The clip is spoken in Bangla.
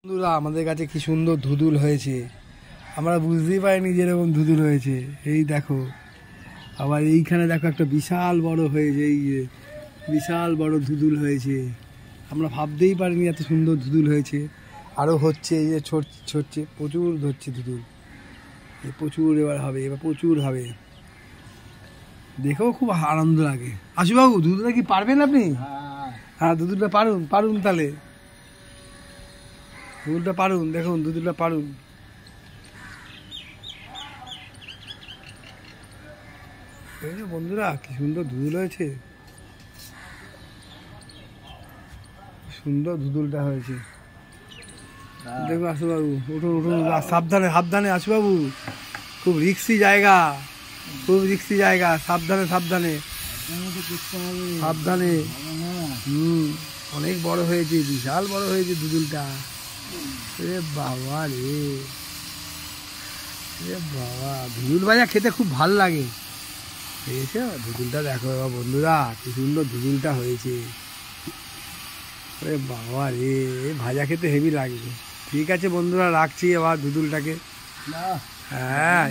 বন্ধুরা আমাদের কাছে কি সুন্দর ধুদুল হয়েছে, আমরা বুঝতেই পারিনি যেরকম ধুদুল হয়েছে। এই দেখো, আবার এইখানে দেখো একটা বিশাল বড় হয়েছে, এই যে বিশাল বড় ধুদুল হয়েছে, আমরা ভাবতেই পারিনি এত সুন্দর ধুদুল হয়েছে। আরও হচ্ছে, এই যে ছড়ছে, প্রচুর ধরছে ধুদুল, প্রচুর এবার হবে, এবার প্রচুর হবে, দেখেও খুব আনন্দ লাগে। আশুবাবু ধুদুলটা কি পারবেন আপনি? হ্যাঁ ধুদুলটা পারুন তাহলে, ধুদুলটা পারুন, দেখুন ধুদুলটা পারুন। এই যে বন্ধুরা কি সুন্দর ধুদুল হয়েছে, সুন্দর ধুদুলটা হয়েছে। দেখুন আশুবাবু, উঠুন উঠুন, সাবধানে সাবধানে আশুবাবু, খুব রিস্কি জায়গা, খুব রিস্কি জায়গা, সাবধানে সাবধানে সাবধানে। অনেক বড় হয়েছে, বিশাল বড় হয়েছে ধুদুলটা। রে বাবা রে, রে বাবা, ধুদুল ভাজা খেতে খুব ভাল লাগে। দেখেছো ধুদুলটা, দেখো বাবা বন্ধুরা কি সুন্দর ধুদুলটা হয়েছে। রে বাবা রে, ভাজা খেতে হেভি লাগবে। ঠিক আছে বন্ধুরা, রাখছি আবার ধুদুলটাকে। হ্যাঁ।